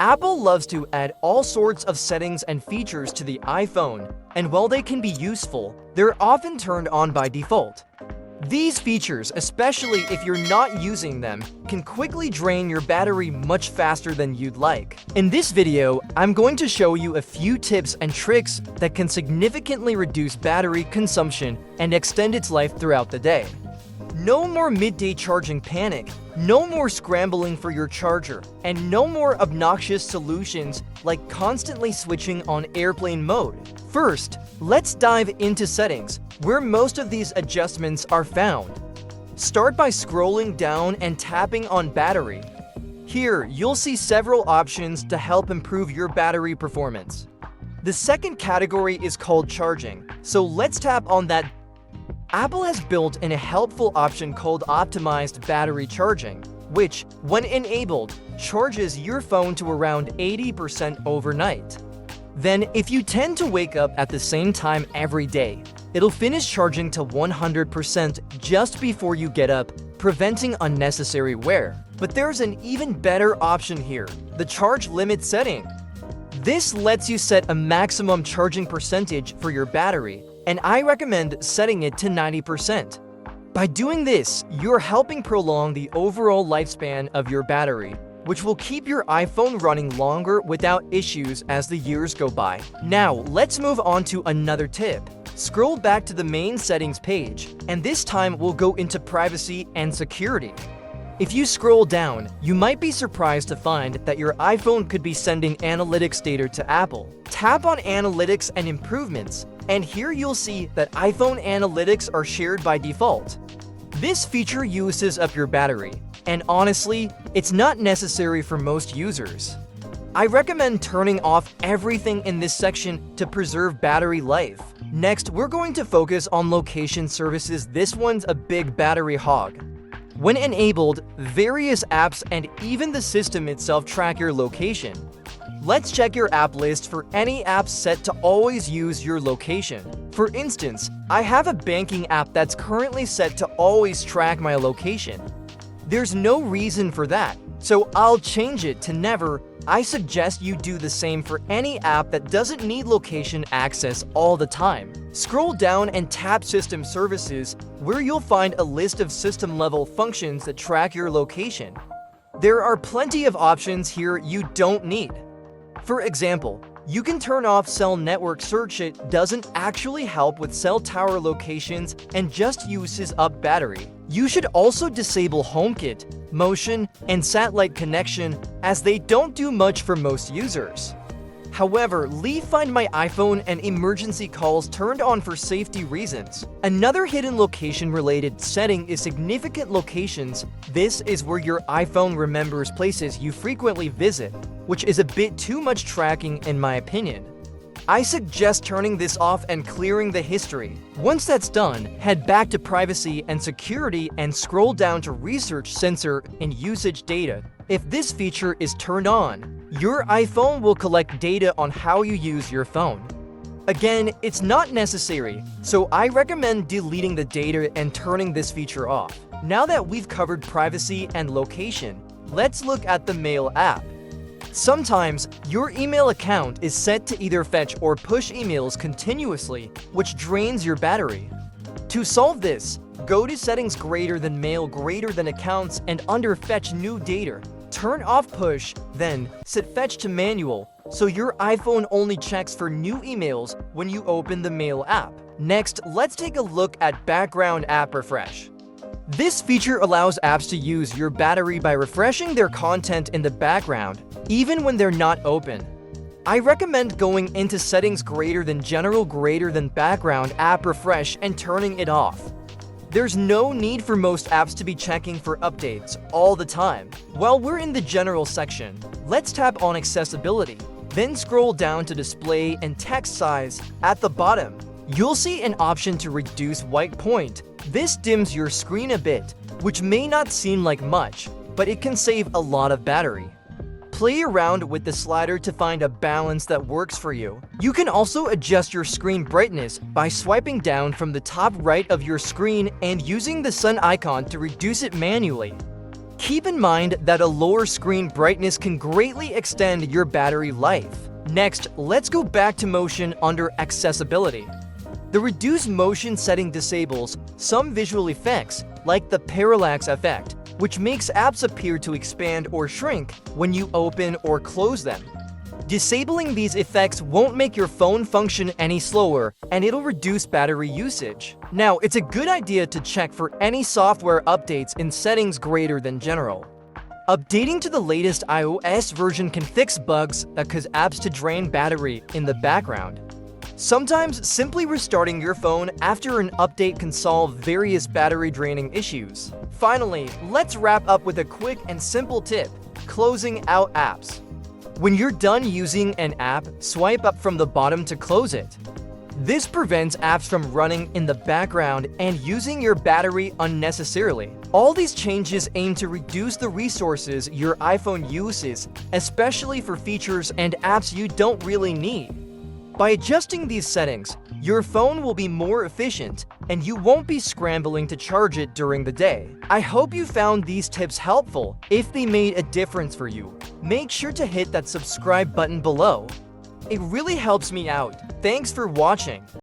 Apple loves to add all sorts of settings and features to the iPhone, and while they can be useful, they're often turned on by default. These features, especially if you're not using them, can quickly drain your battery much faster than you'd like. In this video, I'm going to show you a few tips and tricks that can significantly reduce battery consumption and extend its life throughout the day. No more midday charging panic, no more scrambling for your charger, and no more obnoxious solutions like constantly switching on airplane mode. First, let's dive into settings, where most of these adjustments are found. Start by scrolling down and tapping on battery. Here, you'll see several options to help improve your battery performance. The second category is called charging, so let's tap on that. Apple has built in a helpful option called optimized battery charging, which, when enabled, charges your phone to around 80% overnight. Then, if you tend to wake up at the same time every day, it'll finish charging to 100% just before you get up, preventing unnecessary wear. But there's an even better option here, the charge limit setting. This lets you set a maximum charging percentage for your battery, and I recommend setting it to 90%. By doing this, you're helping prolong the overall lifespan of your battery, which will keep your iPhone running longer without issues as the years go by. Now, let's move on to another tip. Scroll back to the main settings page, and this time we'll go into privacy and security. If you scroll down, you might be surprised to find that your iPhone could be sending analytics data to Apple. Tap on Analytics and Improvements, and here you'll see that iPhone analytics are shared by default. This feature uses up your battery, and honestly, it's not necessary for most users. I recommend turning off everything in this section to preserve battery life. Next, we're going to focus on location services. This one's a big battery hog. When enabled, various apps and even the system itself track your location. Let's check your app list for any apps set to always use your location. For instance, I have a banking app that's currently set to always track my location. There's no reason for that, so I'll change it to never. I suggest you do the same for any app that doesn't need location access all the time. Scroll down and tap System Services, where you'll find a list of system-level functions that track your location. There are plenty of options here you don't need. For example, you can turn off cell network search. It doesn't actually help with cell tower locations and just uses up battery. You should also disable HomeKit, motion, and satellite connection, as they don't do much for most users. However, leave Find My iPhone and emergency calls turned on for safety reasons. Another hidden location-related setting is significant locations. This is where your iPhone remembers places you frequently visit, which is a bit too much tracking in my opinion. I suggest turning this off and clearing the history. Once that's done, head back to Privacy and Security and scroll down to Research, Sensor, and Usage Data. If this feature is turned on, your iPhone will collect data on how you use your phone. Again, it's not necessary, so I recommend deleting the data and turning this feature off. Now that we've covered privacy and location, let's look at the Mail app. Sometimes, your email account is set to either fetch or push emails continuously, which drains your battery. To solve this, go to Settings greater than Mail greater than Accounts, and under Fetch New Data, turn off Push, then set Fetch to Manual, so your iPhone only checks for new emails when you open the Mail app. Next, let's take a look at Background App Refresh. This feature allows apps to use your battery by refreshing their content in the background, even when they're not open. I recommend going into Settings greater than General greater than Background App Refresh and turning it off. There's no need for most apps to be checking for updates all the time. While we're in the General section, let's tap on Accessibility, then scroll down to Display and Text Size. At the bottom, you'll see an option to reduce white point. This dims your screen a bit, which may not seem like much, but it can save a lot of battery. Play around with the slider to find a balance that works for you. You can also adjust your screen brightness by swiping down from the top right of your screen and using the sun icon to reduce it manually. Keep in mind that a lower screen brightness can greatly extend your battery life. Next, let's go back to motion under accessibility. The reduced motion setting disables some visual effects, like the parallax effect, which makes apps appear to expand or shrink when you open or close them. Disabling these effects won't make your phone function any slower, and it'll reduce battery usage. Now, it's a good idea to check for any software updates in settings greater than general. Updating to the latest iOS version can fix bugs that cause apps to drain battery in the background. Sometimes simply restarting your phone after an update can solve various battery draining issues. Finally, let's wrap up with a quick and simple tip: closing out apps. When you're done using an app, swipe up from the bottom to close it. This prevents apps from running in the background and using your battery unnecessarily. All these changes aim to reduce the resources your iPhone uses, especially for features and apps you don't really need. By adjusting these settings, your phone will be more efficient and you won't be scrambling to charge it during the day. I hope you found these tips helpful. If they made a difference for you, make sure to hit that subscribe button below. It really helps me out. Thanks for watching.